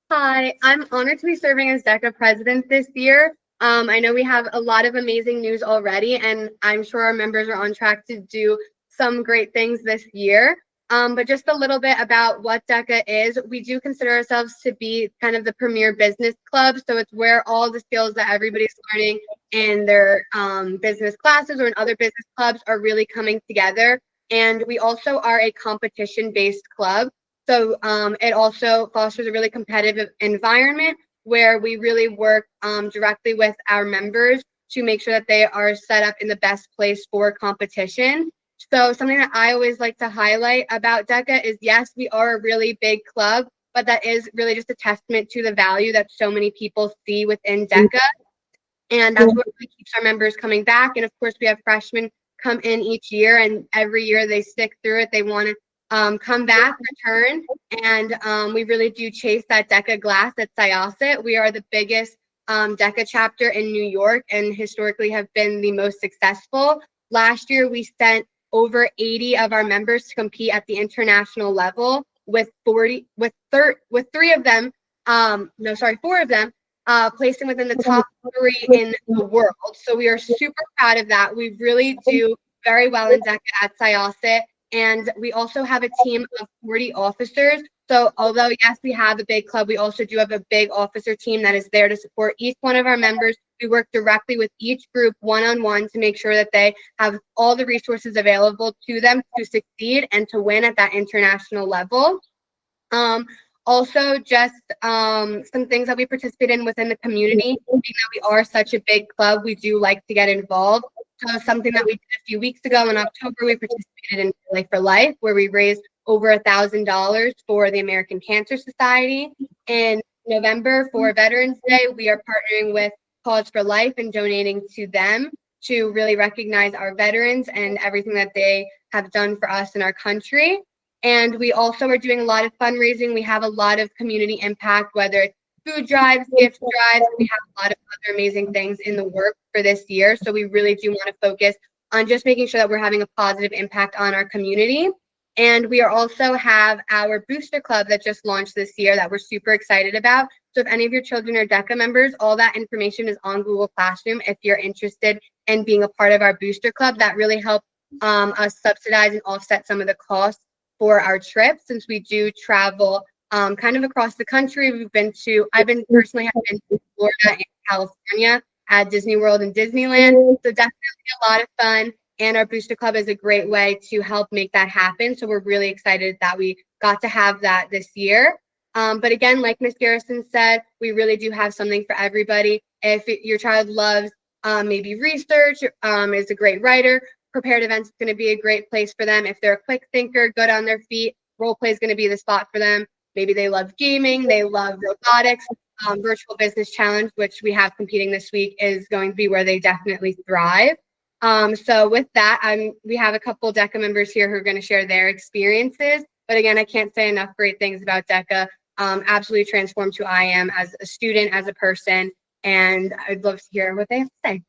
Hi, I'm honored to be serving as DECA president this year. I know we have a lot of amazing news already, and I'm sure our members are on track to do some great things this year. But just a little bit about what DECA is. We do consider ourselves to be kind of the premier business club. So it's where all the skills that everybody's learning in their business classes or in other business clubs are really coming together. And we also are a competition-based club. So it also fosters a really competitive environment where we really work directly with our members to make sure that they are set up in the best place for competition. So something that I always like to highlight about DECA is, yes, we are a really big club, but that is really just a testament to the value that so many people see within DECA. And that's what really keeps our members coming back. And of course, we have freshmen come in each year, and every year they stick through it. They want to come back, return, and we really do chase that DECA glass at Syosset. We are the biggest DECA chapter in New York and historically have been the most successful. Last year, we sent over 80 of our members to compete at the international level with 4 of them placing within the top 3 in the world. So we are super proud of that. We really do very well in DECA at Syosset. And we also have a team of 40 officers. So although, yes, we have a big club, we also do have a big officer team that is there to support each one of our members. We work directly with each group one-on-one to make sure that they have all the resources available to them to succeed and to win at that international level. Also, just some things that we participate in within the community. Being that we are such a big club, we do like to get involved. So something that we did a few weeks ago in October, we participated in Life for Life, where we raised over $1,000 for the American Cancer Society. In November, for Veterans Day, we are partnering with Cause for Life and donating to them to really recognize our veterans and everything that they have done for us in our country. And we also are doing a lot of fundraising. We have a lot of community impact, whether it's food drives, gift drives. We have a lot of other amazing things in the work for this year. So we really do want to focus on just making sure that we're having a positive impact on our community. And we are also have our booster club that just launched this year that we're super excited about. So if any of your children are DECA members, all that information is on Google Classroom. If you're interested in being a part of our booster club, that really helps us subsidize and offset some of the costs for our trips, since we do travel kind of across the country. I've been personally to Florida and California at Disney World and Disneyland. So definitely a lot of fun. And our booster club is a great way to help make that happen. So we're really excited that we got to have that this year. But again, like Ms. Garrison said, we really do have something for everybody. If your child loves maybe research, is a great writer, prepared events is going to be a great place for them. If they're a quick thinker, good on their feet, role play is going to be the spot for them. Maybe they love gaming, they love robotics. virtual business challenge, which we have competing this week, is going to be where they definitely thrive. So with that, we have a couple DECA members here who are going to share their experiences. But again, I can't say enough great things about DECA. Absolutely transformed who I am as a student, as a person, and I'd love to hear what they have to say.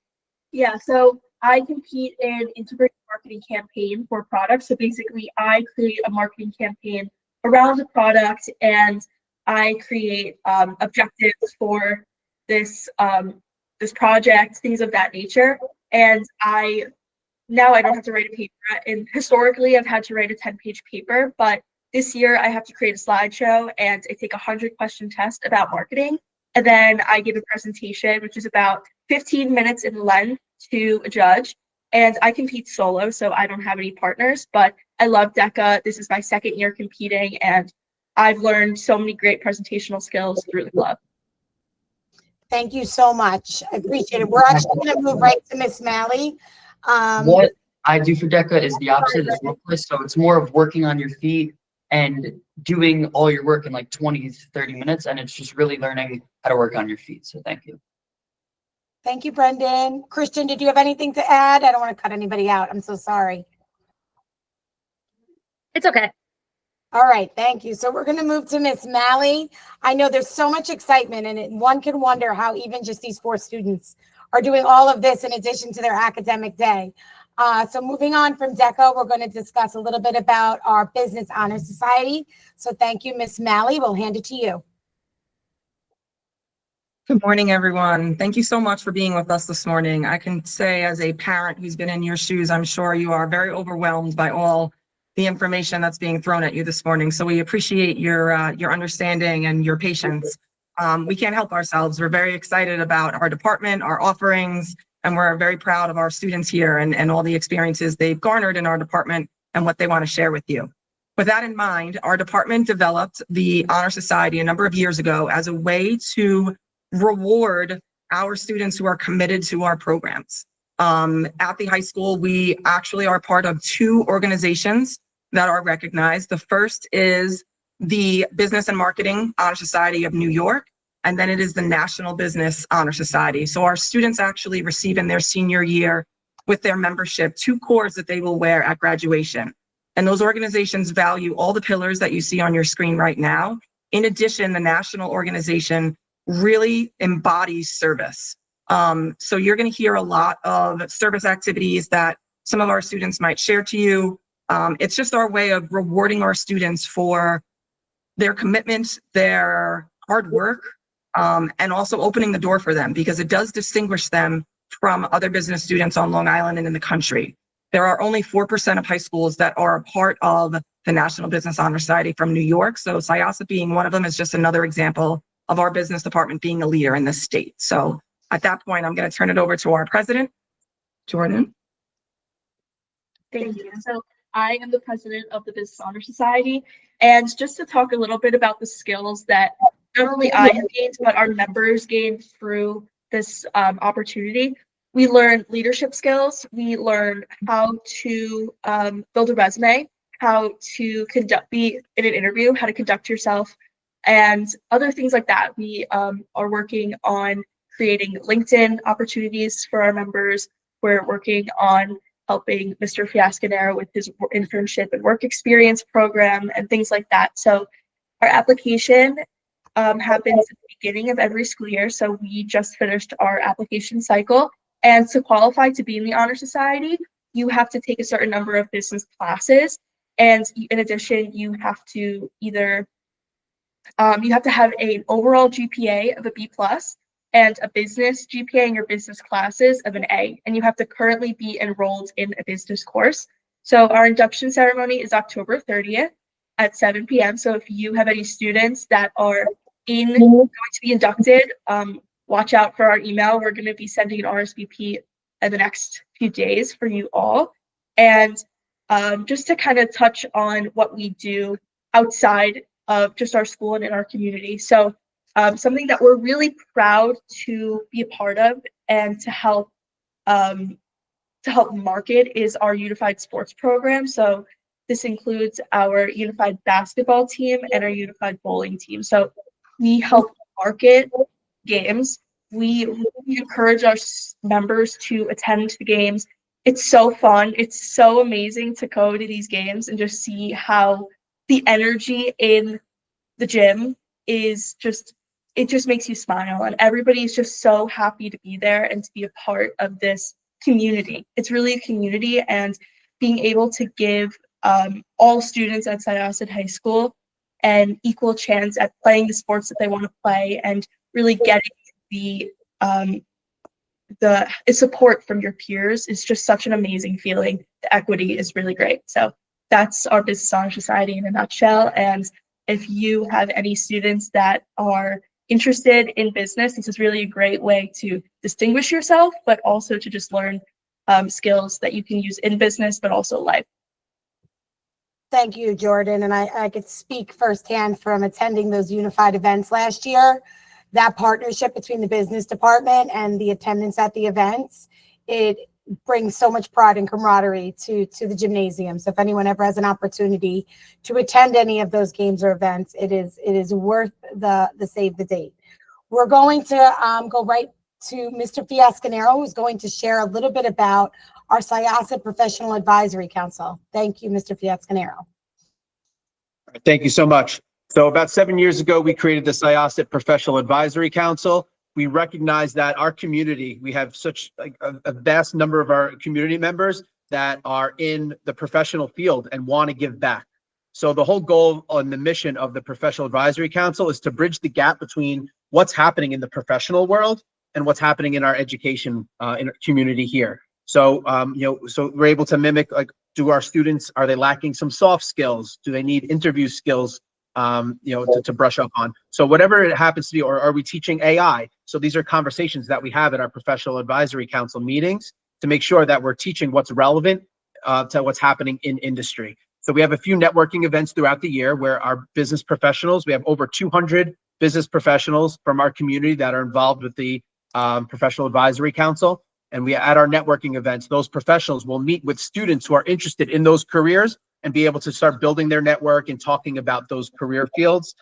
Yeah, so I compete in integrated marketing campaign for products. So basically, I create a marketing campaign around the product, and I create objectives for this this project, things of that nature. And now I don't have to write a paper. And historically, I've had to write a 10-page paper, but this year I have to create a slideshow and I take a 100-question test about marketing. And then I give a presentation, which is about 15 minutes in length to a judge. And I compete solo, so I don't have any partners, but I love DECA. This is my second year competing, and I've learned so many great presentational skills through the club. Thank you so much. I appreciate it. We're actually going to move right to Miss Malley. What I do for DECA is the opposite as workplace. So it's more of working on your feet and doing all your work in like 20 to 30 minutes. And it's just really learning how to work on your feet. So thank you. Thank you, Brendan. Christian, did you have anything to add? I don't want to cut anybody out. I'm so sorry. It's okay. All right, thank you. So we're going to move to Miss Malley. I know there's so much excitement, and one can wonder how even just these 4 students are doing all of this in addition to their academic day. So moving on from DECA, we're going to discuss a little bit about our Business Honor Society. So thank you, Miss Malley. We'll hand it to you. Good morning, everyone. Thank you so much for being with us this morning. I can say as a parent who's been in your shoes, I'm sure you are very overwhelmed by all the information that's being thrown at you this morning. So we appreciate your understanding and your patience. We can't help ourselves. We're very excited about our department, our offerings, and we're very proud of our students here and all the experiences they've garnered in our department and what they want to share with you. With that in mind, our department developed the Honor Society a number of years ago as a way to reward our students who are committed to our programs. At the high school, we actually are part of 2 organizations that are recognized. The first is the Business and Marketing Honor Society of New York, and then it is the National Business Honor Society. So our students actually receive in their senior year with their membership 2 cords that they will wear at graduation. And those organizations value all the pillars that you see on your screen right now. In addition, the national organization really embodies service. So you're going to hear a lot of service activities that some of our students might share to you. It's just our way of rewarding our students for their commitment, their hard work, and also opening the door for them, because it does distinguish them from other business students on Long Island and in the country. There are only 4% of high schools that are a part of the National Business Honor Society from New York. So Syosset being one of them is just another example of our business department being a leader in this state. So at that point, I'm going to turn it over to our president, Jordan. Thank you. So I am the president of the Business Honor Society. And just to talk a little bit about the skills that not only I have gained, but our members gained through this opportunity, we learn leadership skills. We learn how to build a resume, how to be in an interview, how to conduct yourself, and other things like that. We are working on creating LinkedIn opportunities for our members. We're working on helping Mr. Fiasconero with his internship and work experience program and things like that. So our application happens at the beginning of every school year. So we just finished our application cycle. And to qualify to be in the Honor Society, you have to take a certain number of business classes. And in addition, you have to have an overall GPA of a B+ and a business GPA in your business classes of an A. And you have to currently be enrolled in a business course. So our induction ceremony is October 30th at 7 p.m. So if you have any students that are going to be inducted, watch out for our email. We're going to be sending an RSVP in the next few days for you all. And just to kind of touch on what we do outside of just our school and in our community. So something that we're really proud to be a part of and to help market is our unified sports program. So this includes our unified basketball team and our unified bowling team. So we help market games. We really encourage our members to attend the games. It's so fun. It's so amazing to go to these games and just see how the energy in the gym is just, it just makes you smile, and everybody's just so happy to be there and to be a part of this community. It's really a community, and being able to give all students at Syosset High School an equal chance at playing the sports that they want to play and really getting the support from your peers is just such an amazing feeling. The equity is really great. So that's our Business Honor Society in a nutshell. And if you have any students that are interested in business, this is really a great way to distinguish yourself, but also to just learn skills that you can use in business, but also life. Thank you, Jordan. And I could speak firsthand from attending those unified events last year. That partnership between the business department and the attendance at the events, it brings so much pride and camaraderie to the gymnasium. So if anyone ever has an opportunity to attend any of those games or events, it is worth the save the date. We're going to go right to Mr. Fiasconero, who's going to share a little bit about our Syosset Professional Advisory Council. Thank you, Mr. Fiasconero. Thank you so much. So about 7 years ago, we created the Syosset Professional Advisory Council. We recognize that our community, we have such a vast number of our community members that are in the professional field and want to give back. So the whole goal and the mission of the Professional Advisory Council is to bridge the gap between what's happening in the professional world and what's happening in our education in our community here. So, so we're able to mimic, like, do our students, are they lacking some soft skills? Do they need interview skills, to brush up on? So whatever it happens to be, or are we teaching AI? So these are conversations that we have at our Professional Advisory Council meetings to make sure that we're teaching what's relevant to what's happening in industry. So we have a few networking events throughout the year where our business professionals, we have over 200 business professionals from our community that are involved with the Professional Advisory Council. And we, at our networking events, those professionals will meet with students who are interested in those careers and be able to start building their network and talking about those career fields.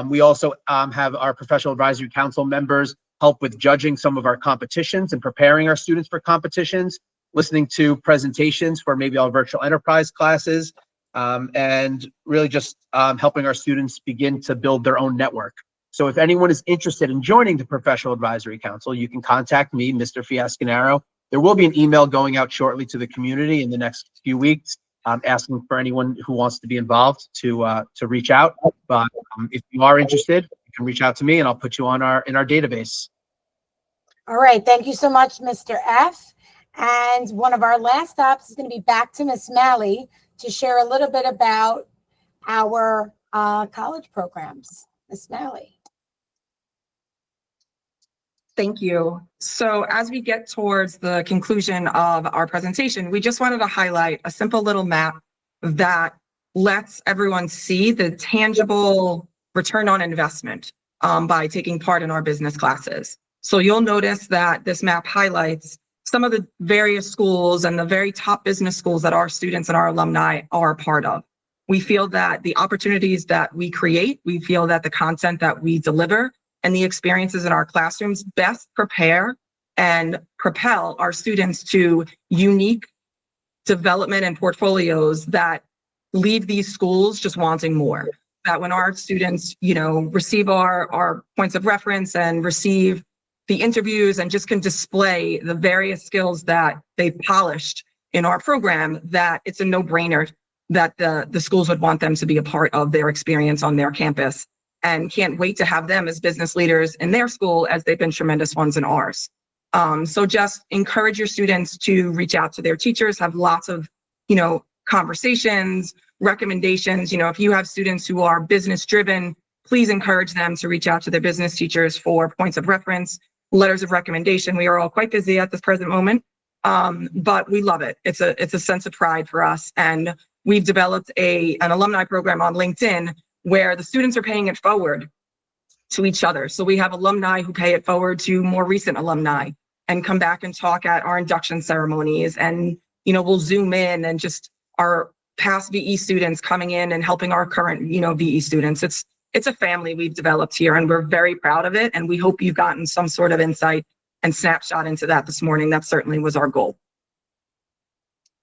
We also have our Professional Advisory Council members help with judging some of our competitions and preparing our students for competitions, listening to presentations for maybe our virtual enterprise classes, and really just helping our students begin to build their own network. So if anyone is interested in joining the Professional Advisory Council, you can contact me, Mr. Fiasconero. There will be an email going out shortly to the community in the next few weeks, asking for anyone who wants to be involved to reach out. But if you are interested, you can reach out to me and I'll put you on in our database. All right. Thank you so much, Mr. F. And one of our last stops is going to be back to Miss Malley to share a little bit about our college programs. Miss Malley. Thank you. So as we get towards the conclusion of our presentation, we just wanted to highlight a simple little map that lets everyone see the tangible return on investment by taking part in our business classes. So you'll notice that this map highlights some of the various schools and the very top business schools that our students and our alumni are a part of. We feel that the opportunities that we create, we feel that the content that we deliver and the experiences in our classrooms best prepare and propel our students to unique development and portfolios that leave these schools just wanting more. That when our students, receive our points of reference and receive the interviews and just can display the various skills that they've polished in our program, that it's a no-brainer that the schools would want them to be a part of their experience on their campus, and can't wait to have them as business leaders in their school as they've been tremendous ones in ours. So just encourage your students to reach out to their teachers, have lots of, conversations, recommendations. If you have students who are business driven, please encourage them to reach out to their business teachers for points of reference, letters of recommendation. We are all quite busy at this present moment, but we love it. It's a sense of pride for us. And we've developed an alumni program on LinkedIn where the students are paying it forward to each other. So we have alumni who pay it forward to more recent alumni and come back and talk at our induction ceremonies. And, we'll zoom in and just our past VE students coming in and helping our current, VE students. it's a family we've developed here, and we're very proud of it. And we hope you've gotten some sort of insight and snapshot into that this morning. That certainly was our goal.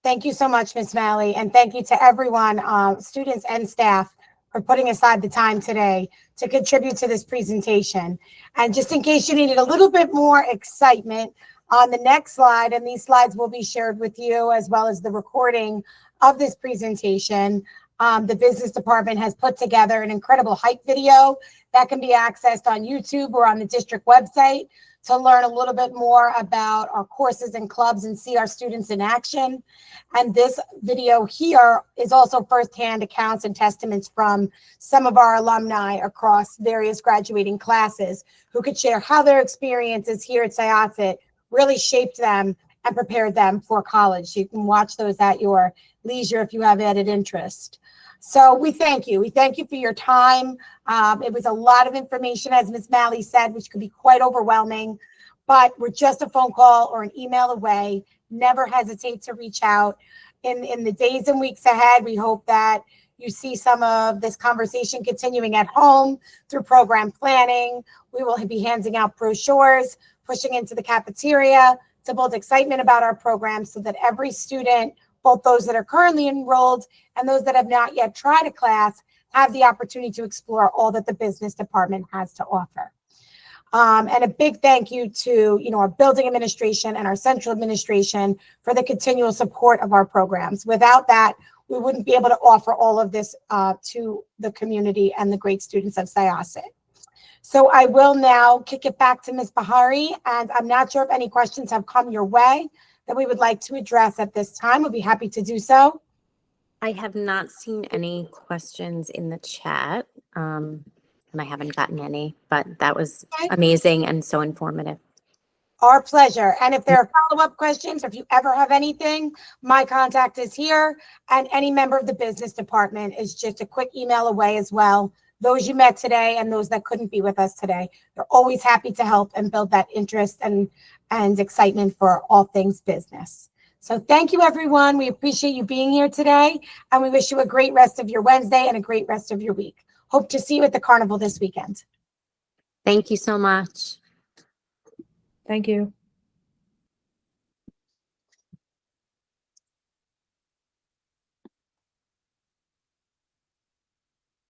Thank you so much, Ms. Malley, and thank you to everyone, students and staff, for putting aside the time today to contribute to this presentation. And just in case you needed a little bit more excitement, on the next slide, and these slides will be shared with you as well as the recording of this presentation, the business department has put together an incredible hype video that can be accessed on YouTube or on the district website to learn a little bit more about our courses and clubs and see our students in action. And this video here is also firsthand accounts and testaments from some of our alumni across various graduating classes who could share how their experiences here at Syosset really shaped them and prepared them for college. You can watch those at your leisure if you have added interest. So we thank you. We thank you for your time. It was a lot of information, as Ms. Malley said, which could be quite overwhelming, but we're just a phone call or an email away. Never hesitate to reach out. In the days and weeks ahead, we hope that you see some of this conversation continuing at home through program planning. We will be handing out brochures, pushing into the cafeteria to build excitement about our programs so that every student, both those that are currently enrolled and those that have not yet tried a class, have the opportunity to explore all that the business department has to offer. And a big thank you to our building administration and our central administration for the continual support of our programs. Without that, we wouldn't be able to offer all of this to the community and the great students of Syosset. So I will now kick it back to Ms. Bahari, and I'm not sure if any questions have come your way that we would like to address at this time. We'll be happy to do so. I have not seen any questions in the chat, and I haven't gotten any, but that was amazing and so informative. Our pleasure. And if there are follow-up questions, or if you ever have anything, my contact is here, and any member of the business department is just a quick email away as well. Those you met today and those that couldn't be with us today, they're always happy to help and build that interest and excitement for all things business. So thank you, everyone. We appreciate you being here today, and we wish you a great rest of your Wednesday and a great rest of your week. Hope to see you at the carnival this weekend. Thank you so much. Thank you.